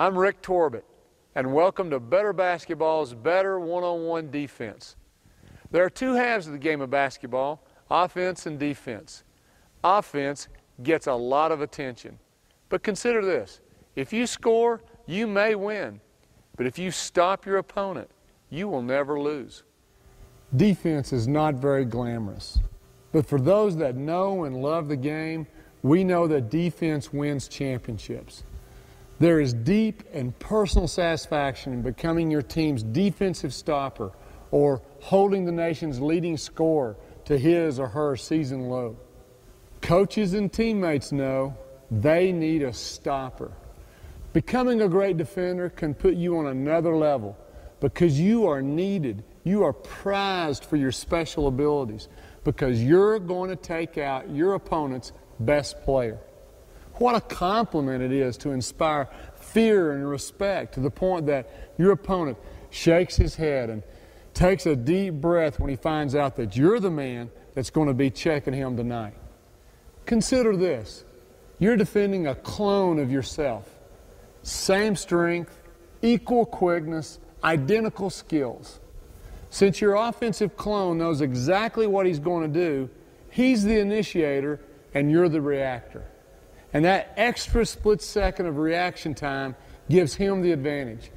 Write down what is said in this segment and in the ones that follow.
I'm Rick Torbett, and welcome to Better Basketball's Better One-on-One Defense. There are two halves of the game of basketball, offense and defense. Offense gets a lot of attention. But consider this, if you score, you may win. But if you stop your opponent, you will never lose. Defense is not very glamorous. But for those that know and love the game, we know that defense wins championships. There is deep and personal satisfaction in becoming your team's defensive stopper or holding the nation's leading scorer to his or her season low. Coaches and teammates know they need a stopper. Becoming a great defender can put you on another level because you are needed. You are prized for your special abilities because you're going to take out your opponent's best player. What a compliment it is to inspire fear and respect to the point that your opponent shakes his head and takes a deep breath when he finds out that you're the man that's going to be checking him tonight. Consider this. You're defending a clone of yourself. Same strength, equal quickness, identical skills. Since your offensive clone knows exactly what he's going to do, he's the initiator and you're the reactor. And that extra split second of reaction time gives him the advantage.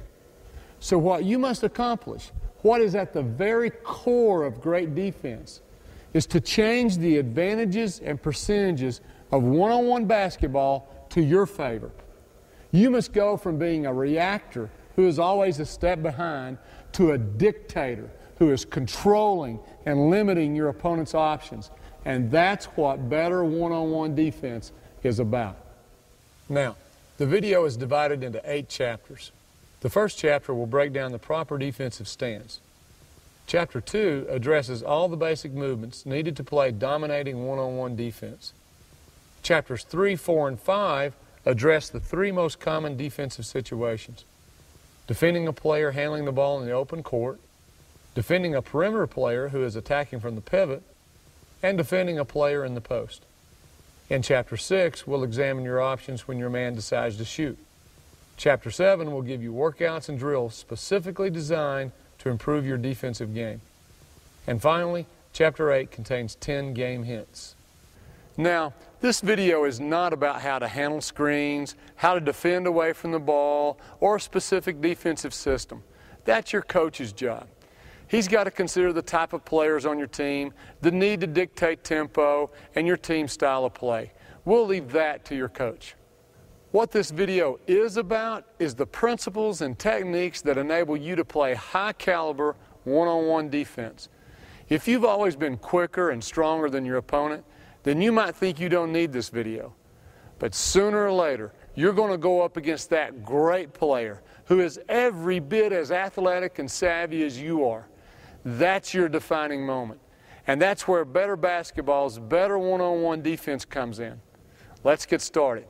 So what you must accomplish, what is at the very core of great defense, is to change the advantages and percentages of one-on-one basketball to your favor. You must go from being a reactor who is always a step behind to a dictator who is controlling and limiting your opponent's options. And that's what better one-on-one defense is about. Now, the video is divided into 8 chapters. The first chapter will break down the proper defensive stance. Chapter 2 addresses all the basic movements needed to play dominating one-on-one defense. Chapters 3, 4, and 5 address the 3 most common defensive situations: defending a player handling the ball in the open court, defending a perimeter player who is attacking from the pivot, and defending a player in the post. In Chapter 6, we'll examine your options when your man decides to shoot. Chapter 7 will give you workouts and drills specifically designed to improve your defensive game. And finally, Chapter 8 contains 10 game hints. Now, this video is not about how to handle screens, how to defend away from the ball, or a specific defensive system. That's your coach's job. He's got to consider the type of players on your team, the need to dictate tempo, and your team's style of play. We'll leave that to your coach. What this video is about is the principles and techniques that enable you to play high-caliber one-on-one defense. If you've always been quicker and stronger than your opponent, then you might think you don't need this video. But sooner or later, you're going to go up against that great player who is every bit as athletic and savvy as you are. That's your defining moment. And that's where better basketball's better one-on-one defense comes in. Let's get started.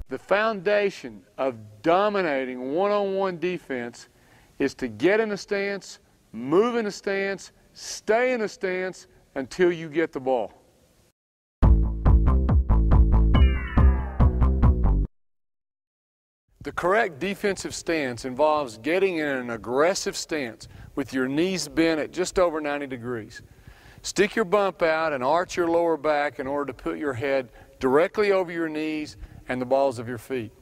The foundation of dominating one-on-one defense is to get in a stance, move in a stance, stay in a stance until you get the ball. The correct defensive stance involves getting in an aggressive stance with your knees bent at just over 90 degrees. Stick your bump out and arch your lower back in order to put your head directly over your knees and the balls of your feet.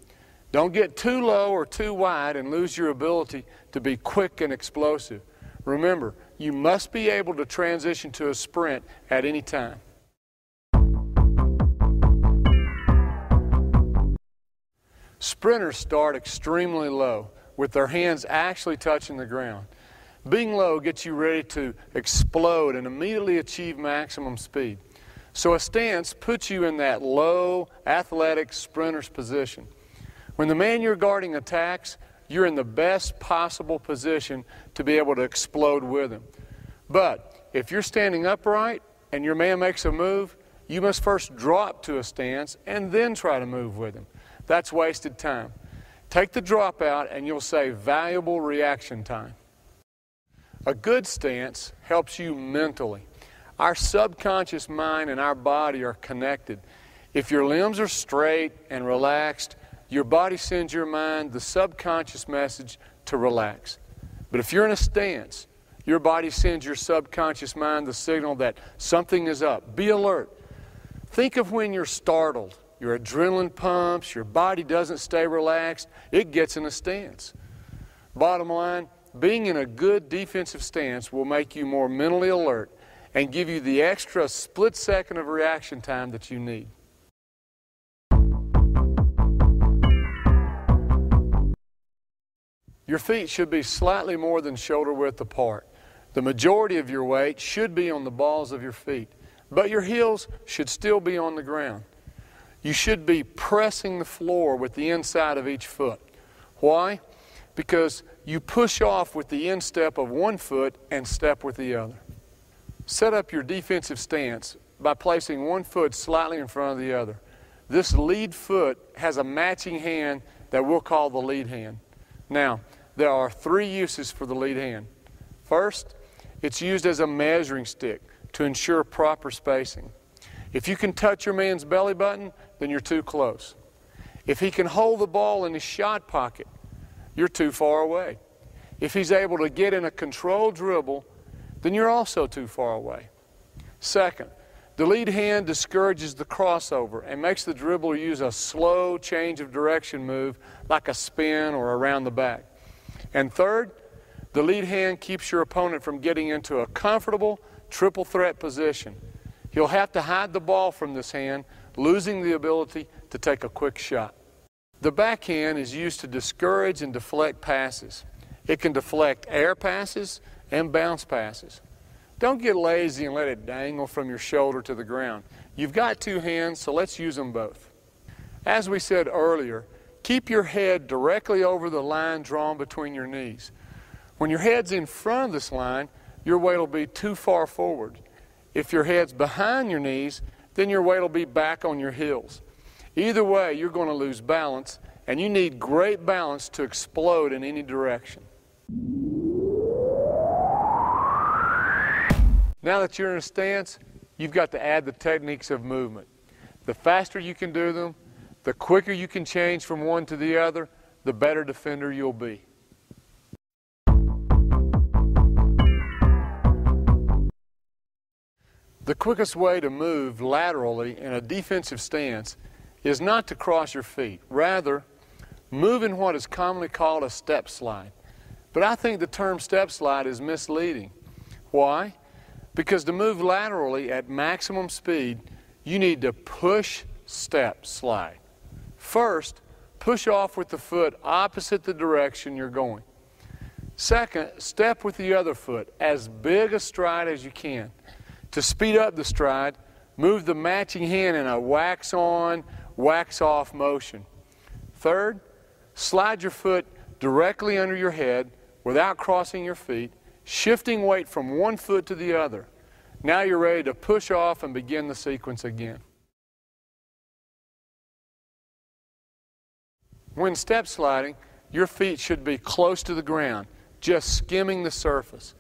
Don't get too low or too wide and lose your ability to be quick and explosive. Remember, you must be able to transition to a sprint at any time. Sprinters start extremely low, with their hands actually touching the ground. Being low gets you ready to explode and immediately achieve maximum speed. So a stance puts you in that low, athletic sprinter's position. When the man you're guarding attacks, you're in the best possible position to be able to explode with him. But if you're standing upright and your man makes a move, you must first drop to a stance and then try to move with him. That's wasted time. Take the drop out and you'll save valuable reaction time. A good stance helps you mentally. Our subconscious mind and our body are connected. If your limbs are straight and relaxed, your body sends your mind the subconscious message to relax. But if you're in a stance, your body sends your subconscious mind the signal that something is up. Be alert. Think of when you're startled, your adrenaline pumps, your body doesn't stay relaxed, it gets in a stance. Bottom line, being in a good defensive stance will make you more mentally alert and give you the extra split second of reaction time that you need. Your feet should be slightly more than shoulder width apart. The majority of your weight should be on the balls of your feet, but your heels should still be on the ground. You should be pressing the floor with the inside of each foot. Why? Because you push off with the instep of one foot and step with the other. Set up your defensive stance by placing one foot slightly in front of the other. This lead foot has a matching hand that we'll call the lead hand. Now, there are 3 uses for the lead hand. First, it's used as a measuring stick to ensure proper spacing. If you can touch your man's belly button, then you're too close. If he can hold the ball in his shot pocket, you're too far away. If he's able to get in a controlled dribble, then you're also too far away. Second, the lead hand discourages the crossover and makes the dribbler use a slow change of direction move like a spin or around the back. And third, the lead hand keeps your opponent from getting into a comfortable triple threat position. He'll have to hide the ball from this hand, losing the ability to take a quick shot. The backhand is used to discourage and deflect passes. It can deflect air passes and bounce passes. Don't get lazy and let it dangle from your shoulder to the ground. You've got 2 hands, so let's use them both. As we said earlier, keep your head directly over the line drawn between your knees. When your head's in front of this line, your weight will be too far forward. If your head's behind your knees, then your weight will be back on your heels. Either way, you're going to lose balance, and you need great balance to explode in any direction. Now that you're in a stance, you've got to add the techniques of movement. The faster you can do them, the quicker you can change from one to the other, the better defender you'll be. The quickest way to move laterally in a defensive stance is not to cross your feet. Rather, move in what is commonly called a step slide. But I think the term step slide is misleading. Why? Because to move laterally at maximum speed, you need to push, step, slide. First, push off with the foot opposite the direction you're going. Second, step with the other foot, as big a stride as you can. To speed up the stride, move the matching hand in a wax on, wax off motion. Third, slide your foot directly under your head without crossing your feet, shifting weight from one foot to the other. Now you're ready to push off and begin the sequence again. When step sliding, your feet should be close to the ground, just skimming the surface.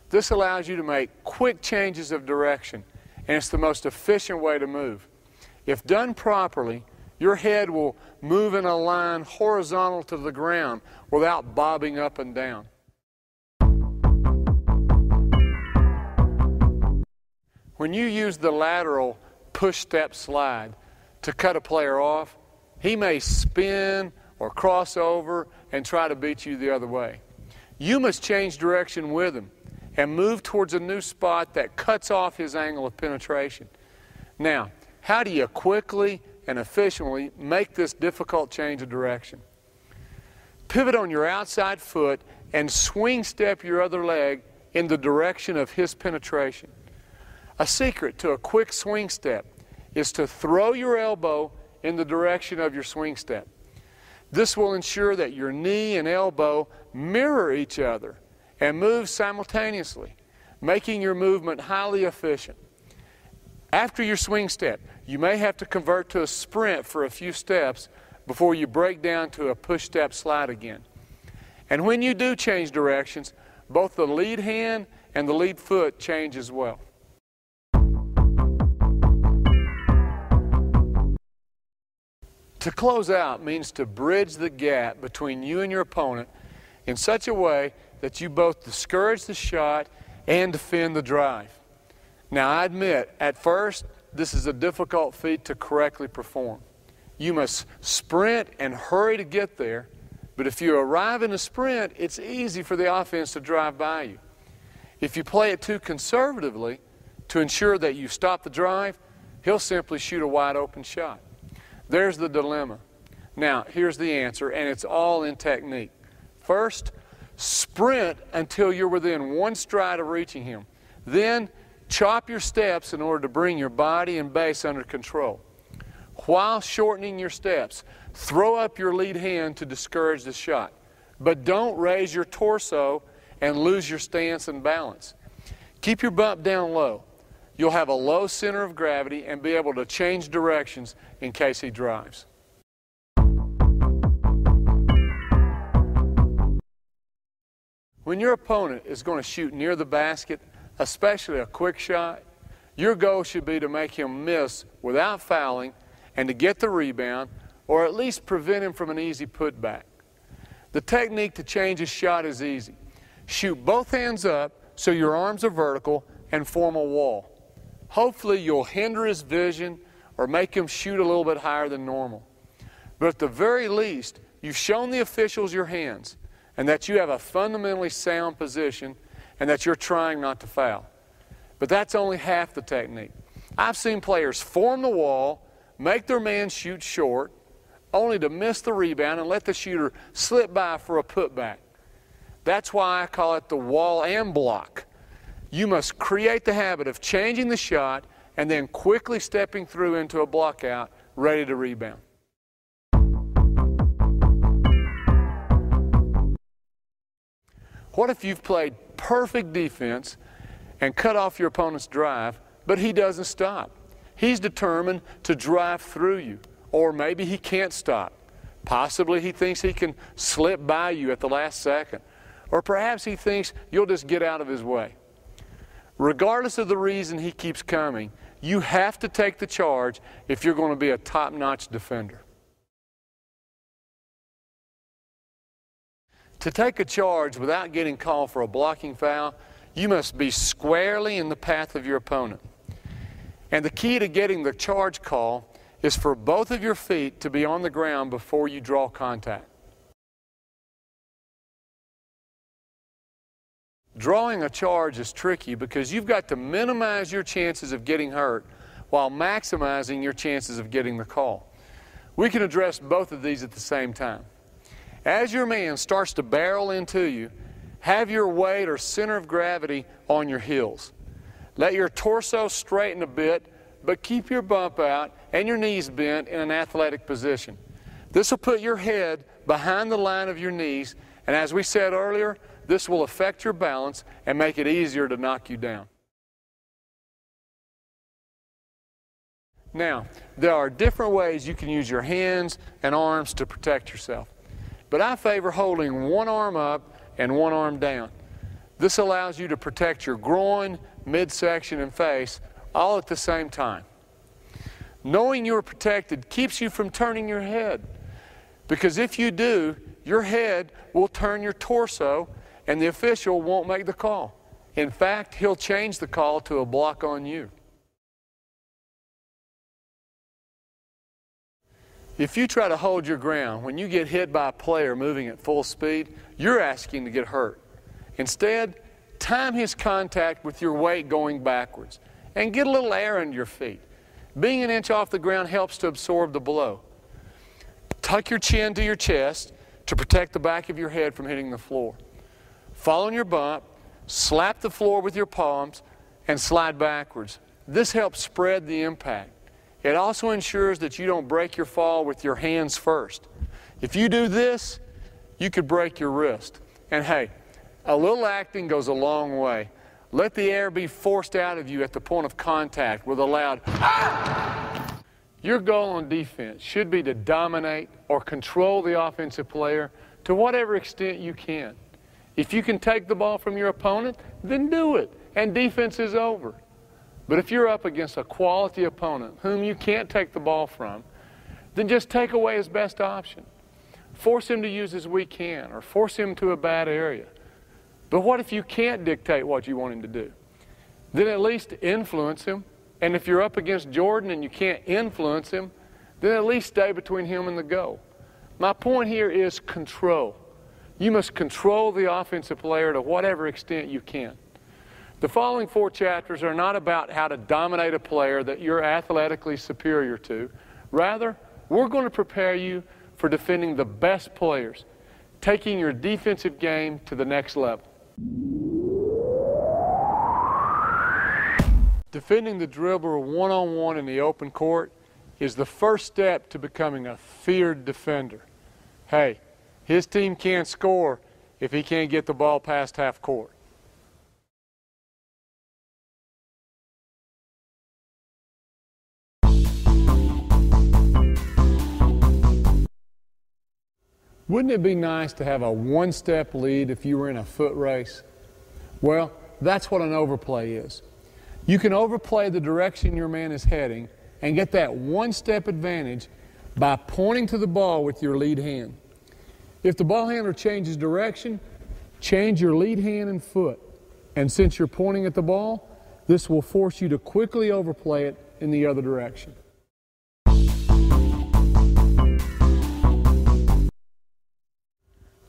This allows you to make quick changes of direction, and it's the most efficient way to move. If done properly, your head will move in a line horizontal to the ground without bobbing up and down. When you use the lateral push-step slide to cut a player off, he may spin or cross over and try to beat you the other way. You must change direction with him and move towards a new spot that cuts off his angle of penetration. Now, how do you quickly and efficiently make this difficult change of direction? Pivot on your outside foot and swing step your other leg in the direction of his penetration. A secret to a quick swing step is to throw your elbow in the direction of your swing step. This will ensure that your knee and elbow mirror each other and move simultaneously, making your movement highly efficient. After your swing step, you may have to convert to a sprint for a few steps before you break down to a push-step slide again. And when you do change directions, both the lead hand and the lead foot change as well. To close out means to bridge the gap between you and your opponent in such a way that you both discourage the shot and defend the drive. Now, I admit, at first, this is a difficult feat to correctly perform. You must sprint and hurry to get there, but if you arrive in a sprint, it's easy for the offense to drive by you. If you play it too conservatively to ensure that you stop the drive, he'll simply shoot a wide open shot. There's the dilemma. Now, here's the answer, and it's all in technique. First, sprint until you're within one stride of reaching him. Then, chop your steps in order to bring your body and base under control. While shortening your steps, throw up your lead hand to discourage the shot. But don't raise your torso and lose your stance and balance. Keep your bump down low. You'll have a low center of gravity and be able to change directions in case he drives. When your opponent is going to shoot near the basket, especially a quick shot, your goal should be to make him miss without fouling and to get the rebound, or at least prevent him from an easy putback. The technique to change his shot is easy. Shoot both hands up so your arms are vertical and form a wall. Hopefully you'll hinder his vision or make him shoot a little bit higher than normal. But at the very least, you've shown the officials your hands and that you have a fundamentally sound position and that you're trying not to foul. But that's only half the technique. I've seen players form the wall, make their man shoot short, only to miss the rebound and let the shooter slip by for a putback. That's why I call it the wall and block. You must create the habit of changing the shot and then quickly stepping through into a block out, ready to rebound. What if you've played perfect defense and cut off your opponent's drive, but he doesn't stop? He's determined to drive through you, or maybe he can't stop. Possibly he thinks he can slip by you at the last second, or perhaps he thinks you'll just get out of his way. Regardless of the reason he keeps coming, you have to take the charge if you're going to be a top-notch defender. To take a charge without getting called for a blocking foul, you must be squarely in the path of your opponent. And the key to getting the charge call is for both of your feet to be on the ground before you draw contact. Drawing a charge is tricky because you've got to minimize your chances of getting hurt while maximizing your chances of getting the call. We can address both of these at the same time. As your man starts to barrel into you, have your weight or center of gravity on your heels. Let your torso straighten a bit, but keep your bump out and your knees bent in an athletic position. This will put your head behind the line of your knees, and as we said earlier, this will affect your balance and make it easier to knock you down. Now, there are different ways you can use your hands and arms to protect yourself, but I favor holding one arm up and one arm down. This allows you to protect your groin, midsection, and face all at the same time. Knowing you're protected keeps you from turning your head, because if you do, your head will turn your torso and the official won't make the call. In fact, he'll change the call to a block on you. If you try to hold your ground when you get hit by a player moving at full speed, you're asking to get hurt. Instead, time his contact with your weight going backwards and get a little air under your feet. Being an inch off the ground helps to absorb the blow. Tuck your chin to your chest to protect the back of your head from hitting the floor. Follow your bump, slap the floor with your palms, and slide backwards. This helps spread the impact. It also ensures that you don't break your fall with your hands first. If you do this, you could break your wrist. And hey, a little acting goes a long way. Let the air be forced out of you at the point of contact with a loud "Ah!" Your goal on defense should be to dominate or control the offensive player to whatever extent you can. If you can take the ball from your opponent, then do it, and defense is over. But if you're up against a quality opponent whom you can't take the ball from, then just take away his best option. Force him to use his weak hand or force him to a bad area. But what if you can't dictate what you want him to do? Then at least influence him. And if you're up against Jordan and you can't influence him, then at least stay between him and the goal. My point here is control. You must control the offensive player to whatever extent you can. The following 4 chapters are not about how to dominate a player that you're athletically superior to. Rather, we're going to prepare you for defending the best players, taking your defensive game to the next level. Defending the dribbler one-on-one in the open court is the first step to becoming a feared defender. Hey, his team can't score if he can't get the ball past half court. Wouldn't it be nice to have a one-step lead if you were in a foot race? Well, that's what an overplay is. You can overplay the direction your man is heading and get that one-step advantage by pointing to the ball with your lead hand. If the ball handler changes direction, change your lead hand and foot. And since you're pointing at the ball, this will force you to quickly overplay it in the other direction.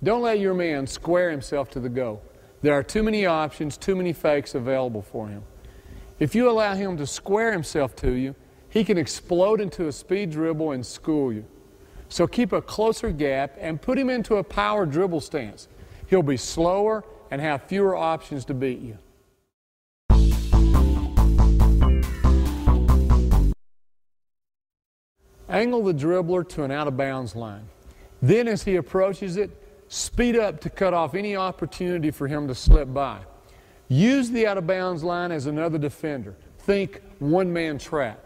Don't let your man square himself to the goal. There are too many options, too many fakes available for him. If you allow him to square himself to you, he can explode into a speed dribble and school you. So keep a closer gap and put him into a power dribble stance. He'll be slower and have fewer options to beat you. Angle the dribbler to an out-of-bounds line. Then as he approaches it, speed up to cut off any opportunity for him to slip by. Use the out-of-bounds line as another defender. Think one-man trap.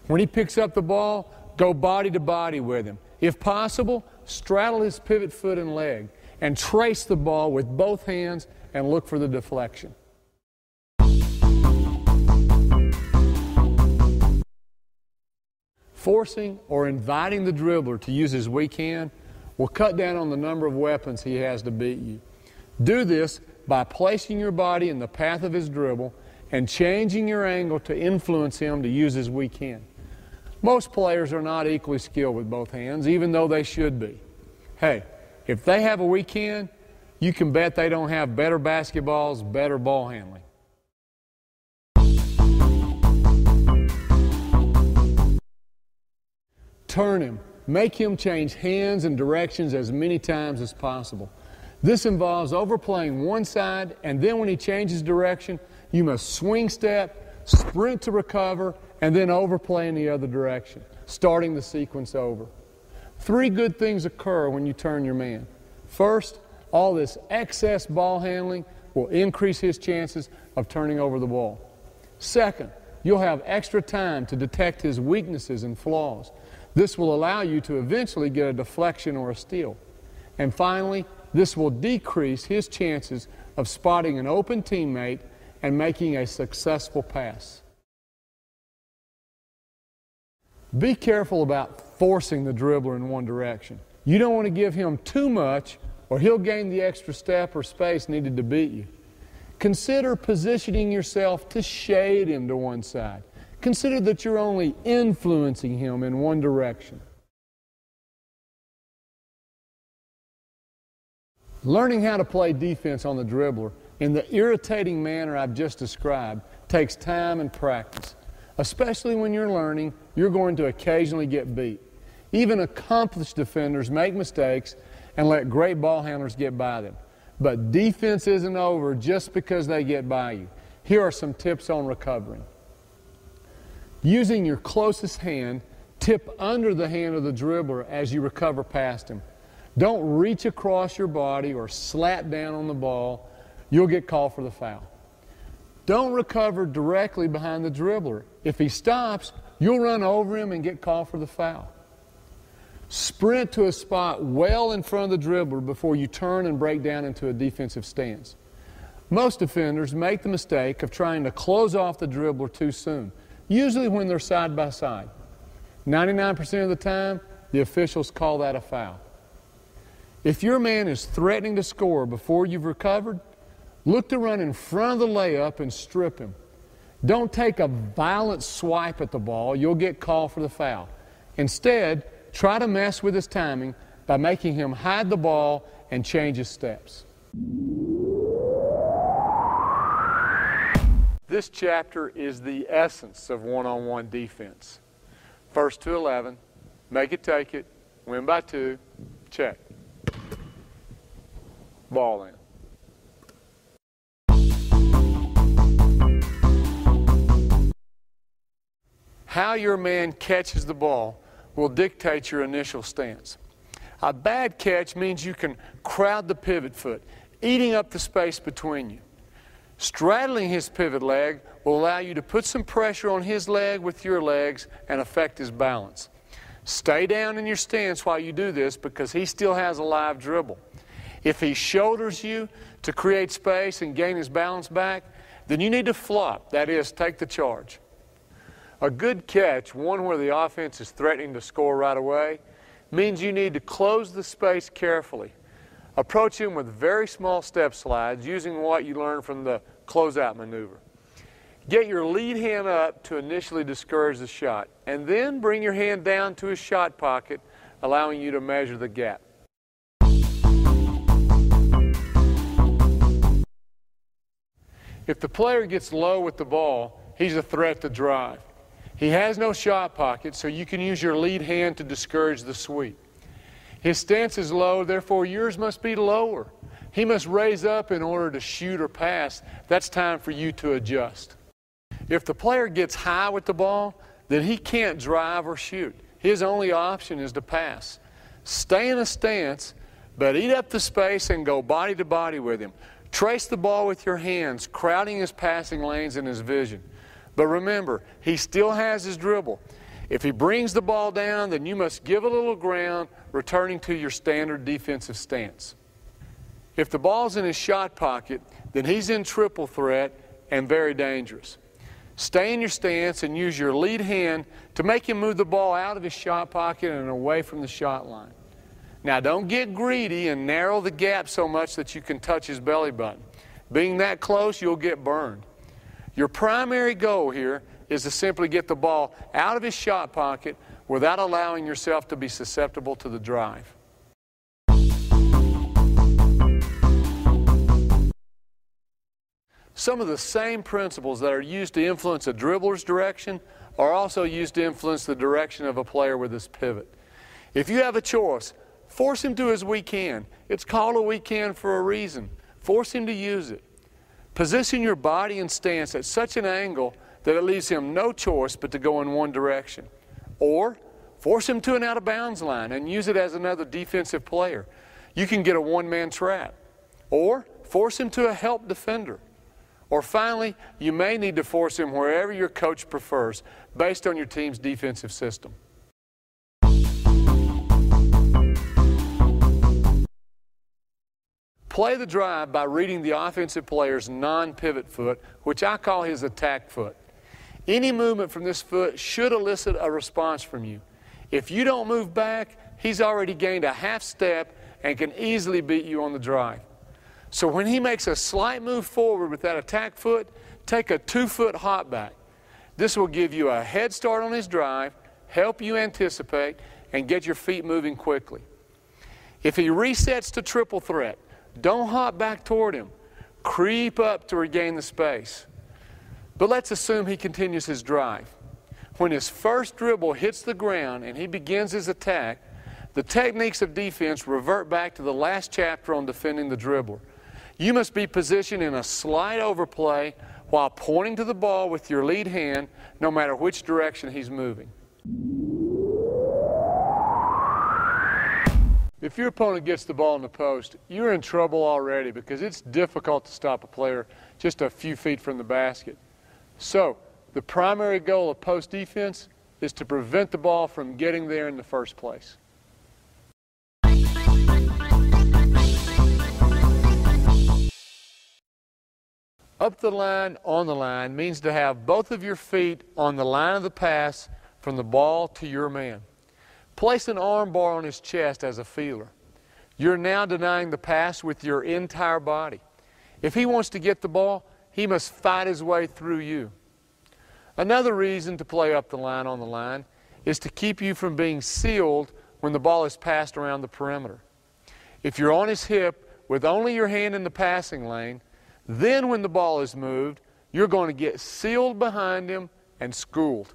When he picks up the ball, go body to body with him. If possible, straddle his pivot foot and leg and trace the ball with both hands and look for the deflection. Forcing or inviting the dribbler to use his weak hand will cut down on the number of weapons he has to beat you. Do this by placing your body in the path of his dribble and changing your angle to influence him to use his weak hand. Most players are not equally skilled with both hands, even though they should be. Hey, if they have a weak hand, you can bet they don't have better basketballs, better ball handling. Turn him. Make him change hands and directions as many times as possible. This involves overplaying one side, and then when he changes direction, you must swing step, sprint to recover, and then overplay in the other direction, starting the sequence over. 3 good things occur when you turn your man. First, all this excess ball handling will increase his chances of turning over the ball. Second, you'll have extra time to detect his weaknesses and flaws. This will allow you to eventually get a deflection or a steal. And finally, this will decrease his chances of spotting an open teammate and making a successful pass. Be careful about forcing the dribbler in one direction. You don't want to give him too much or he'll gain the extra step or space needed to beat you. Consider positioning yourself to shade him to one side. Consider that you're only influencing him in one direction. Learning how to play defense on the dribbler in the irritating manner I've just described takes time and practice. Especially when you're learning, you're going to occasionally get beat. Even accomplished defenders make mistakes and let great ball handlers get by them. But defense isn't over just because they get by you. Here are some tips on recovering. Using your closest hand, tip under the hand of the dribbler as you recover past him. Don't reach across your body or slap down on the ball. You'll get called for the foul. Don't recover directly behind the dribbler. If he stops, you'll run over him and get called for the foul. Sprint to a spot well in front of the dribbler before you turn and break down into a defensive stance. Most defenders make the mistake of trying to close off the dribbler too soon, usually when they're side by side. 99% of the time, the officials call that a foul. If your man is threatening to score before you've recovered, look to run in front of the layup and strip him. Don't take a violent swipe at the ball. You'll get called for the foul. Instead, try to mess with his timing by making him hide the ball and change his steps. This chapter is the essence of one-on-one defense. First to 11, make it, take it, win by 2, check. Ball in. How your man catches the ball will dictate your initial stance. A bad catch means you can crowd the pivot foot, eating up the space between you. Straddling his pivot leg will allow you to put some pressure on his leg with your legs and affect his balance. Stay down in your stance while you do this because he still has a live dribble. If he shoulders you to create space and gain his balance back, then you need to flop, that is, take the charge. A good catch, one where the offense is threatening to score right away, means you need to close the space carefully. Approach him with very small step slides using what you learned from the closeout maneuver. Get your lead hand up to initially discourage the shot, and then bring your hand down to his shot pocket, allowing you to measure the gap. If the player gets low with the ball, he's a threat to drive. He has no shot pocket, so you can use your lead hand to discourage the sweep. His stance is low, therefore yours must be lower. He must raise up in order to shoot or pass. That's time for you to adjust. If the player gets high with the ball, then he can't drive or shoot. His only option is to pass. Stay in a stance, but eat up the space and go body to body with him. Trace the ball with your hands, crowding his passing lanes and his vision. But remember, he still has his dribble. If he brings the ball down, then you must give a little ground, returning to your standard defensive stance. If the ball's in his shot pocket, then he's in triple threat and very dangerous. Stay in your stance and use your lead hand to make him move the ball out of his shot pocket and away from the shot line. Now, don't get greedy and narrow the gap so much that you can touch his belly button. Being that close, you'll get burned. Your primary goal here is to simply get the ball out of his shot pocket without allowing yourself to be susceptible to the drive. Some of the same principles that are used to influence a dribbler's direction are also used to influence the direction of a player with his pivot. If you have a choice, force him to his weak hand. It's called a weak hand for a reason. Force him to use it. Position your body and stance at such an angle that it leaves him no choice but to go in one direction. Or force him to an out-of-bounds line and use it as another defensive player. You can get a one-man trap. Or force him to a help defender. Or finally, you may need to force him wherever your coach prefers, based on your team's defensive system. Play the drive by reading the offensive player's non-pivot foot, which I call his attack foot. Any movement from this foot should elicit a response from you. If you don't move back, he's already gained a half step and can easily beat you on the drive. So when he makes a slight move forward with that attack foot, take a 2-foot hop back. This will give you a head start on his drive, help you anticipate, and get your feet moving quickly. If he resets to triple threat, don't hop back toward him. Creep up to regain the space. But let's assume he continues his drive. When his first dribble hits the ground and he begins his attack, the techniques of defense revert back to the last chapter on defending the dribbler. You must be positioned in a slight overplay while pointing to the ball with your lead hand, no matter which direction he's moving. If your opponent gets the ball in the post, you're in trouble already because it's difficult to stop a player just a few feet from the basket. So, the primary goal of post defense is to prevent the ball from getting there in the first place. Up the line, on the line means to have both of your feet on the line of the pass from the ball to your man. Place an arm bar on his chest as a feeler. You're now denying the pass with your entire body. If he wants to get the ball, he must fight his way through you. Another reason to play up the line on the line is to keep you from being sealed when the ball is passed around the perimeter. If you're on his hip with only your hand in the passing lane, then when the ball is moved, you're going to get sealed behind him and schooled.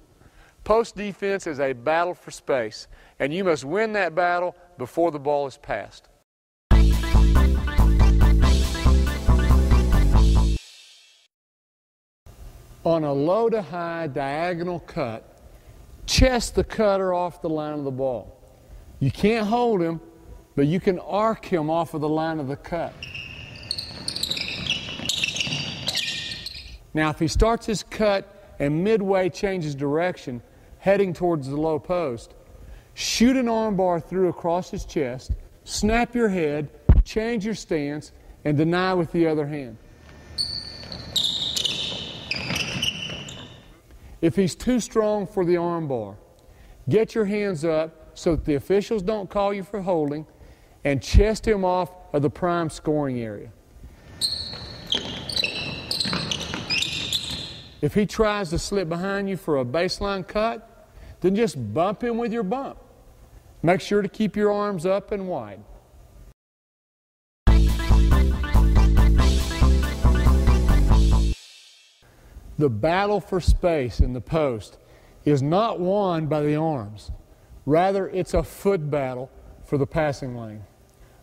Post defense is a battle for space, and you must win that battle before the ball is passed. On a low to high diagonal cut, chest the cutter off the line of the ball. You can't hold him, but you can arc him off of the line of the cut. Now, if he starts his cut and midway changes direction, heading towards the low post, shoot an arm bar through across his chest, snap your head, change your stance, and deny with the other hand. If he's too strong for the arm bar, get your hands up so that the officials don't call you for holding, and chest him off of the prime scoring area. If he tries to slip behind you for a baseline cut, then just bump him with your bump. Make sure to keep your arms up and wide. The battle for space in the post is not won by the arms. Rather, it's a foot battle for the passing lane.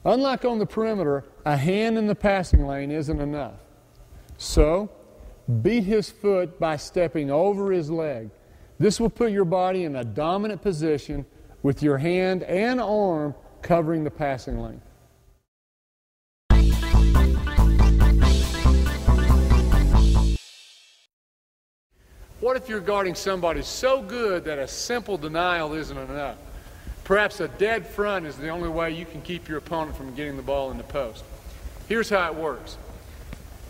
Unlike on the perimeter, a hand in the passing lane isn't enough. So, beat his foot by stepping over his leg. This will put your body in a dominant position with your hand and arm covering the passing lane. What if you're guarding somebody so good that a simple denial isn't enough? Perhaps a dead front is the only way you can keep your opponent from getting the ball in the post. Here's how it works.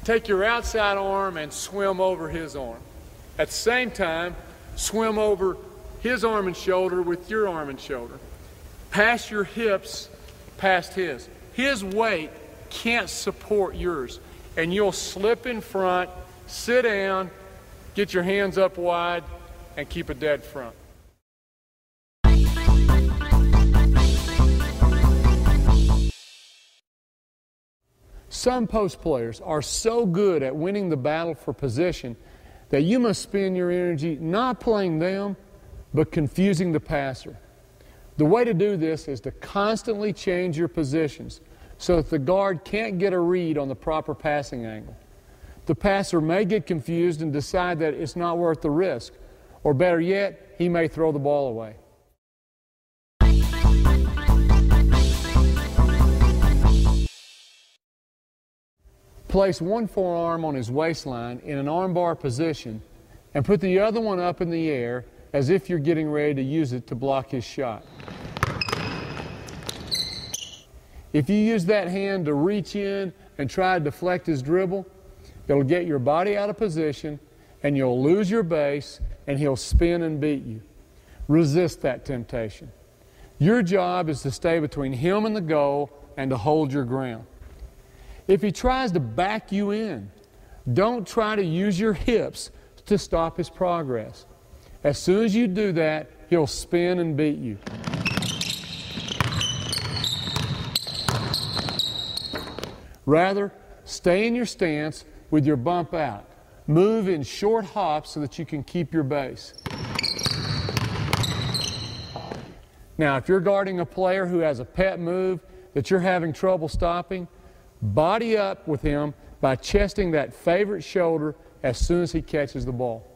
Take your outside arm and swim over his arm. At the same time, swim over his arm and shoulder with your arm and shoulder. Pass your hips past his. His weight can't support yours, and you'll slip in front, sit down, get your hands up wide, and keep a dead front. Some post players are so good at winning the battle for position that you must spend your energy not playing them, but confusing the passer. The way to do this is to constantly change your positions so that the guard can't get a read on the proper passing angle. The passer may get confused and decide that it's not worth the risk, or better yet, he may throw the ball away. Place one forearm on his waistline in an armbar position and put the other one up in the air as if you're getting ready to use it to block his shot. If you use that hand to reach in and try to deflect his dribble, it'll get your body out of position and you'll lose your base and he'll spin and beat you. Resist that temptation. Your job is to stay between him and the goal and to hold your ground. If he tries to back you in, don't try to use your hips to stop his progress. As soon as you do that, he'll spin and beat you. Rather, stay in your stance with your bump out. Move in short hops so that you can keep your base. Now, if you're guarding a player who has a pet move that you're having trouble stopping, body up with him by chesting that favorite shoulder as soon as he catches the ball.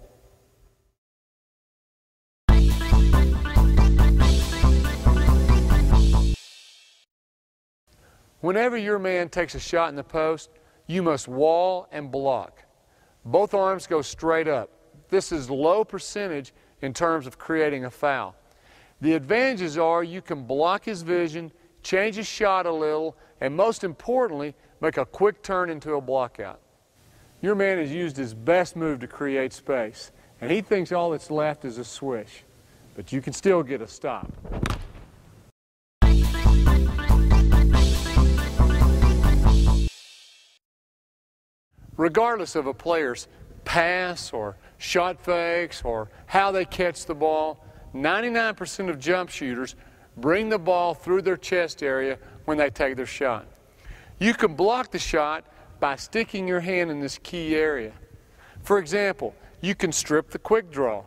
Whenever your man takes a shot in the post, you must wall and block. Both arms go straight up. This is low percentage in terms of creating a foul. The advantages are you can block his vision, change his shot a little, and most importantly, make a quick turn into a blockout. Your man has used his best move to create space, and he thinks all that's left is a swish. but you can still get a stop. Regardless of a player's pass or shot fakes or how they catch the ball, 99% of jump shooters bring the ball through their chest area when they take their shot. You can block the shot by sticking your hand in this key area. For example, you can strip the quick draw,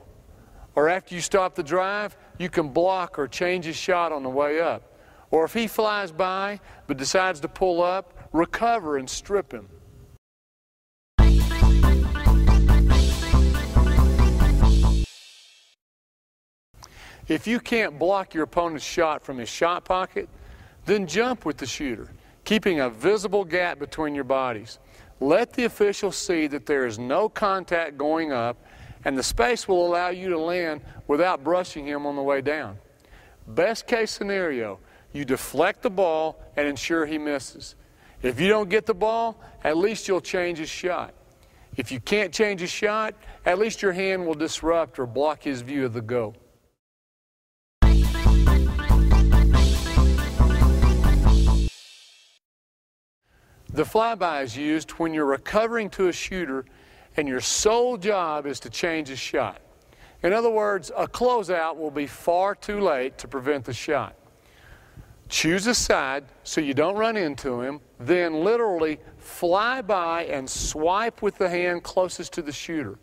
or after you stop the drive, you can block or change his shot on the way up. Or if he flies by but decides to pull up, recover and strip him. If you can't block your opponent's shot from his shot pocket, then jump with the shooter, keeping a visible gap between your bodies. Let the official see that there is no contact going up, and the space will allow you to land without brushing him on the way down. Best case scenario, you deflect the ball and ensure he misses. If you don't get the ball, at least you'll change his shot. If you can't change his shot, at least your hand will disrupt or block his view of the goal. The flyby is used when you're recovering to a shooter and your sole job is to change his shot. In other words, a closeout will be far too late to prevent the shot. Choose a side so you don't run into him, then literally fly by and swipe with the hand closest to the shooter.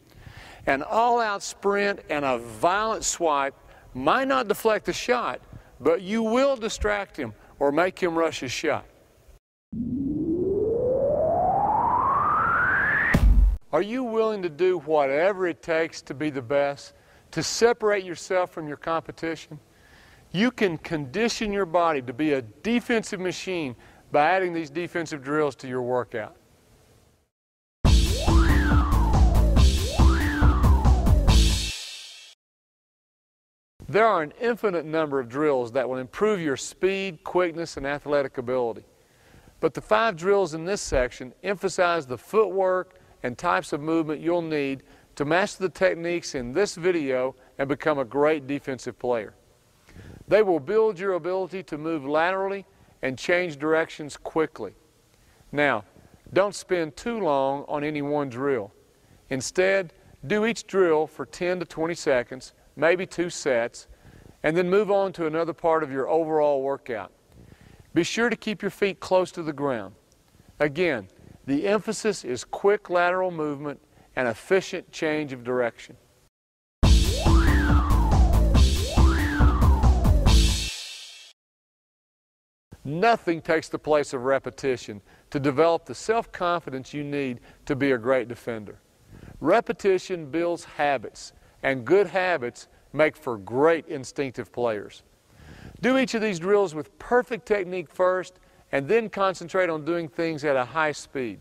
An all-out sprint and a violent swipe might not deflect the shot, but you will distract him or make him rush his shot. Are you willing to do whatever it takes to be the best, to separate yourself from your competition? You can condition your body to be a defensive machine by adding these defensive drills to your workout. There are an infinite number of drills that will improve your speed, quickness, and athletic ability. But the 5 drills in this section emphasize the footwork and types of movement you'll need to master the techniques in this video and become a great defensive player. They will build your ability to move laterally and change directions quickly. Now, don't spend too long on any one drill. Instead, do each drill for 10 to 20 seconds, maybe 2 sets, and then move on to another part of your overall workout. Be sure to keep your feet close to the ground. Again, the emphasis is quick lateral movement and efficient change of direction. Nothing takes the place of repetition to develop the self-confidence you need to be a great defender. Repetition builds habits, and good habits make for great instinctive players. Do each of these drills with perfect technique first, and then concentrate on doing things at a high speed.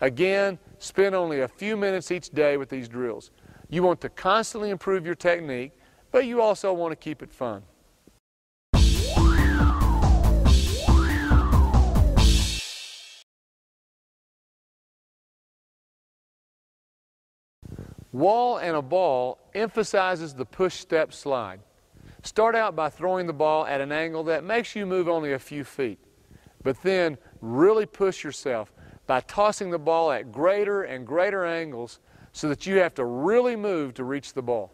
Again, spend only a few minutes each day with these drills. You want to constantly improve your technique, but you also want to keep it fun. Wall and a ball emphasizes the push-step slide. Start out by throwing the ball at an angle that makes you move only a few feet. But then really push yourself by tossing the ball at greater and greater angles so that you have to really move to reach the ball.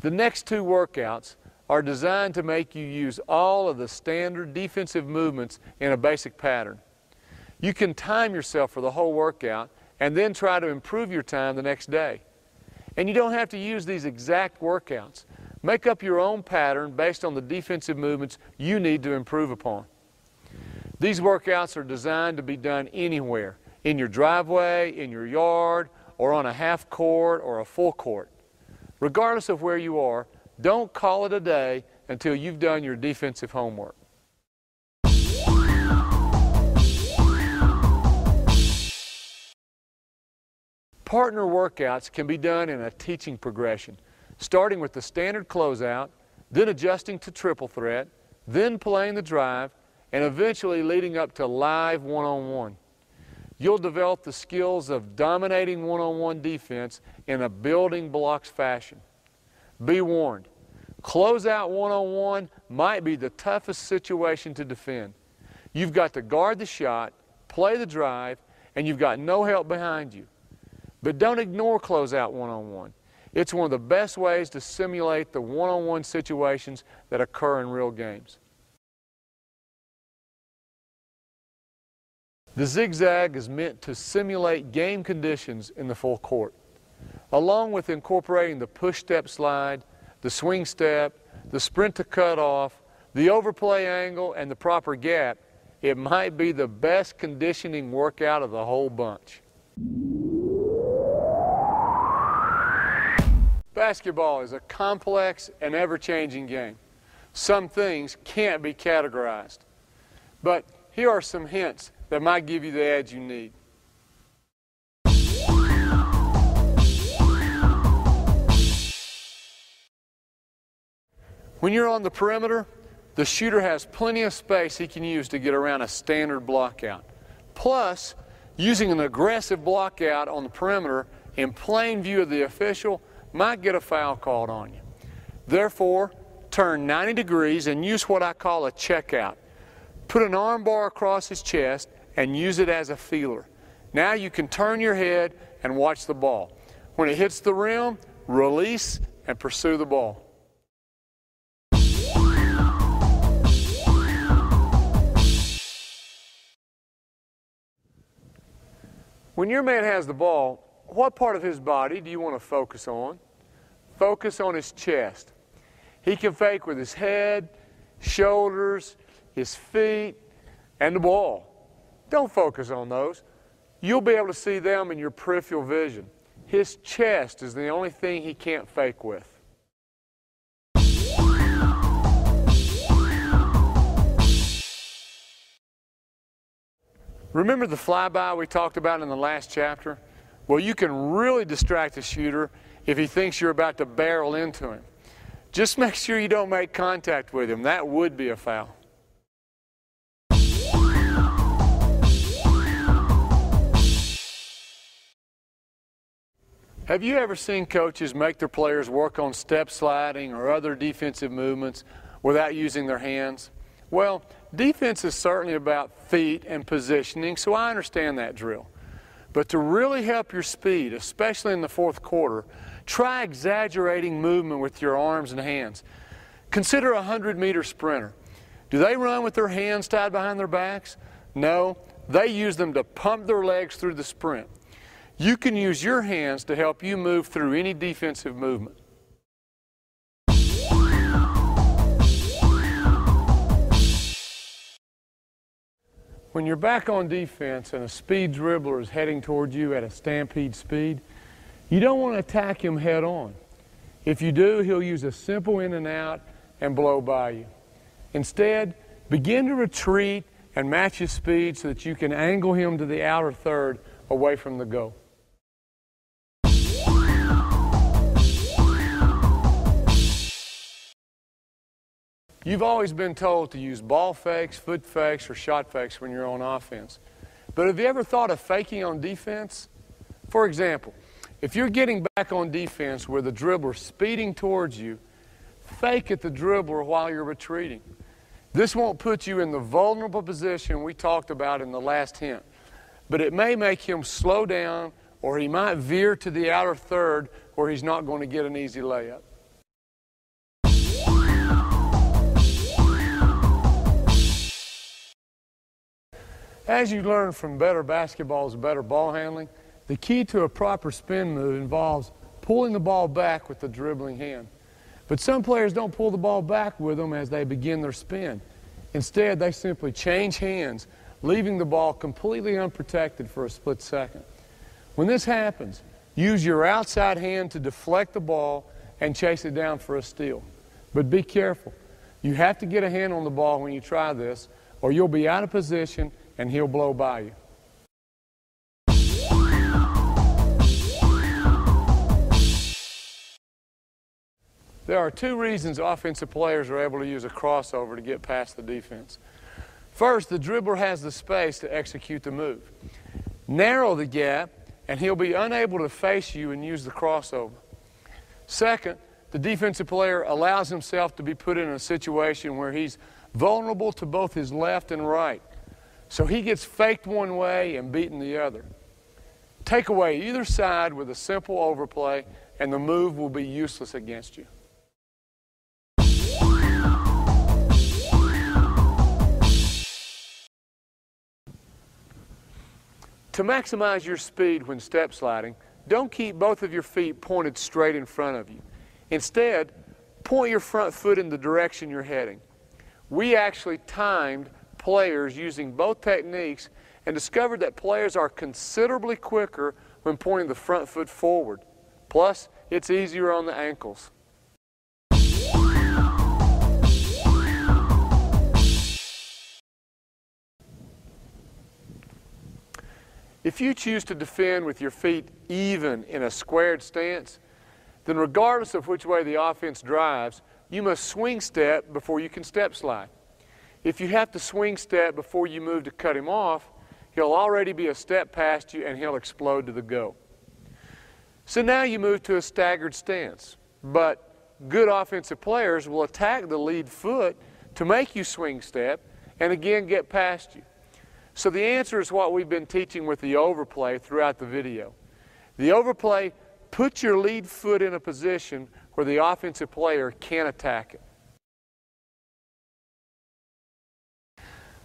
The next 2 workouts are designed to make you use all of the standard defensive movements in a basic pattern. You can time yourself for the whole workout and then try to improve your time the next day. And you don't have to use these exact workouts. Make up your own pattern based on the defensive movements you need to improve upon. These workouts are designed to be done anywhere, in your driveway, in your yard, or on a half court or a full court. Regardless of where you are, don't call it a day until you've done your defensive homework. Partner workouts can be done in a teaching progression, starting with the standard closeout, then adjusting to triple threat, then playing the drive, and eventually leading up to live one-on-one. you'll develop the skills of dominating one-on-one defense in a building blocks fashion. Be warned, closeout one-on-one might be the toughest situation to defend. You've got to guard the shot, play the drive, and you've got no help behind you. But don't ignore closeout one-on-one. It's one of the best ways to simulate the one-on-one situations that occur in real games. The zigzag is meant to simulate game conditions in the full court. Along with incorporating the push-step slide, the swing step, the sprint to cut off, the overplay angle, and the proper gap, it might be the best conditioning workout of the whole bunch. Basketball is a complex and ever-changing game. Some things can't be categorized. But here are some hints that might give you the edge you need. When you're on the perimeter, the shooter has plenty of space he can use to get around a standard blockout. Plus, using an aggressive blockout on the perimeter in plain view of the official might get a foul called on you. Therefore, turn 90 degrees and use what I call a checkout. Put an arm bar across his chest and use it as a feeler. Now you can turn your head and watch the ball. When it hits the rim, release and pursue the ball. When your man has the ball, what part of his body do you want to focus on? Focus on his chest. He can fake with his head, shoulders, his feet, and the ball. Don't focus on those. You'll be able to see them in your peripheral vision. His chest is the only thing he can't fake with. Remember the flyby we talked about in the last chapter? Well, you can really distract a shooter if he thinks you're about to barrel into him. Just make sure you don't make contact with him. That would be a foul. Have you ever seen coaches make their players work on step sliding or other defensive movements without using their hands? Well, defense is certainly about feet and positioning, so I understand that drill. But to really help your speed, especially in the fourth quarter, try exaggerating movement with your arms and hands. Consider a 100-meter sprinter. Do they run with their hands tied behind their backs? No, they use them to pump their legs through the sprint. You can use your hands to help you move through any defensive movement. When you're back on defense and a speed dribbler is heading toward you at a stampede speed, you don't want to attack him head on. If you do, he'll use a simple in and out and blow by you. Instead, begin to retreat and match his speed so that you can angle him to the outer third away from the goal. You've always been told to use ball fakes, foot fakes, or shot fakes when you're on offense. But have you ever thought of faking on defense? For example, if you're getting back on defense where the dribbler's speeding towards you, fake at the dribbler while you're retreating. This won't put you in the vulnerable position we talked about in the last hint, but it may make him slow down, or he might veer to the outer third where he's not going to get an easy layup. As you learn from Better Basketball's Better Ball Handling, the key to a proper spin move involves pulling the ball back with the dribbling hand. But some players don't pull the ball back with them as they begin their spin. Instead, they simply change hands, leaving the ball completely unprotected for a split second. When this happens, use your outside hand to deflect the ball and chase it down for a steal. But be careful. You have to get a hand on the ball when you try this, or you'll be out of position and he'll blow by you. There are two reasons offensive players are able to use a crossover to get past the defense. First, the dribbler has the space to execute the move. narrow the gap, and he'll be unable to face you and use the crossover. Second, the defensive player allows himself to be put in a situation where he's vulnerable to both his left and right. So he gets faked one way and beaten the other. Take away either side with a simple overplay, and the move will be useless against you. To maximize your speed when step sliding, don't keep both of your feet pointed straight in front of you. Instead, point your front foot in the direction you're heading. We actually timed players using both techniques and discovered that players are considerably quicker when pointing the front foot forward. Plus, it's easier on the ankles. If you choose to defend with your feet even in a squared stance, then regardless of which way the offense drives, you must swing step before you can step slide. If you have to swing step before you move to cut him off, he'll already be a step past you and he'll explode to the go. So now you move to a staggered stance, but good offensive players will attack the lead foot to make you swing step and again get past you. So the answer is what we've been teaching with the overplay throughout the video. The overplay puts your lead foot in a position where the offensive player can't attack it.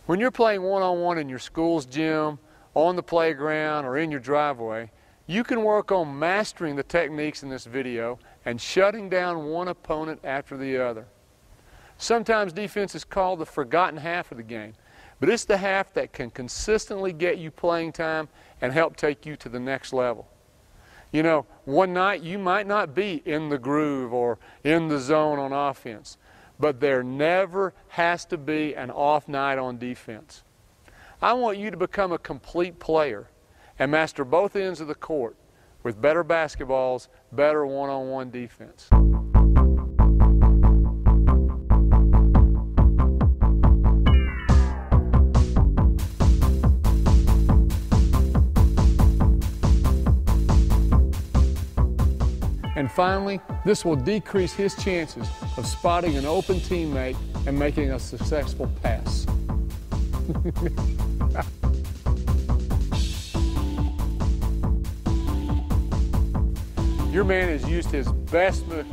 When you're playing one-on-one in your school's gym, on the playground, or in your driveway, you can work on mastering the techniques in this video and shutting down one opponent after the other. Sometimes defense is called the forgotten half of the game, but it's the half that can consistently get you playing time and help take you to the next level. You know, one night you might not be in the groove or in the zone on offense, but there never has to be an off night on defense. I want you to become a complete player and master both ends of the court with better basketballs, better one-on-one defense. And finally, this will decrease his chances of spotting an open teammate and making a successful pass. Your man has used his best move.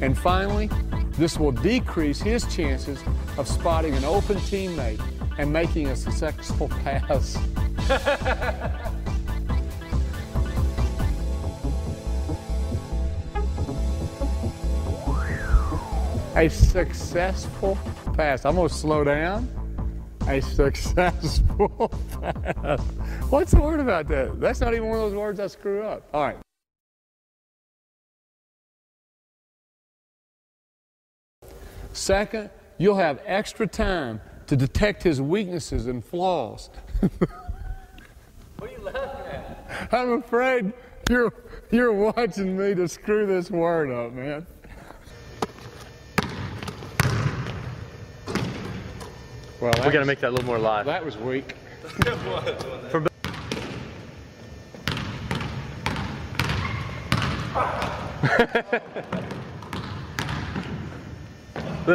And finally, this will decrease his chances of spotting an open teammate and making a successful pass. A successful pass. I'm going to slow down. A successful pass. What's the word about that? That's not even one of those words I screw up. All right. Second, you'll have extra time to detect his weaknesses and flaws. What are you laughing at? I'm afraid you're watching me to screw this word up, man. Well, We got to make that a little more live. That was weak. From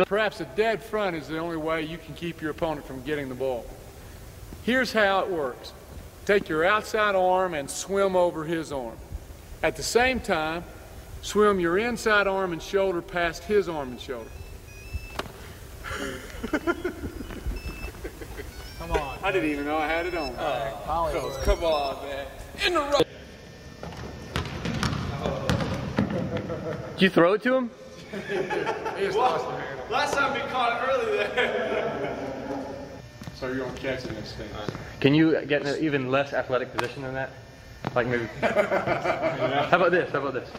Perhaps a dead front is the only way you can keep your opponent from getting the ball. Here's how it works. Take your outside arm and swim over his arm. At the same time, swim your inside arm and shoulder past his arm and shoulder. Come on. I didn't even know I had it on. Come on, man. In the row. Did you throw it to him? He just lost the handle. Last time we caught it early there. So you're going to catch it next thing. Can you get in an even less athletic position than that? Like maybe. How about this? How about this?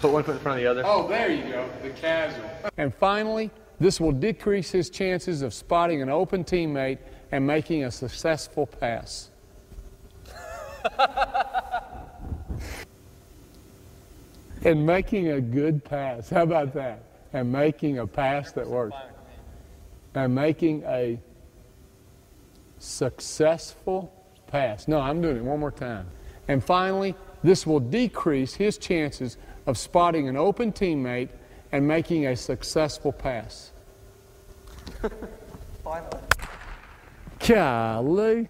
Put one foot in front of the other. Oh, there you go. The casual. And finally, this will decrease his chances of spotting an open teammate and making a successful pass. And making a good pass. How about that? And making a pass that works. and making a successful pass. No, I'm doing it one more time. And finally, this will decrease his chances of spotting an open teammate and making a successful pass. Finally. Golly.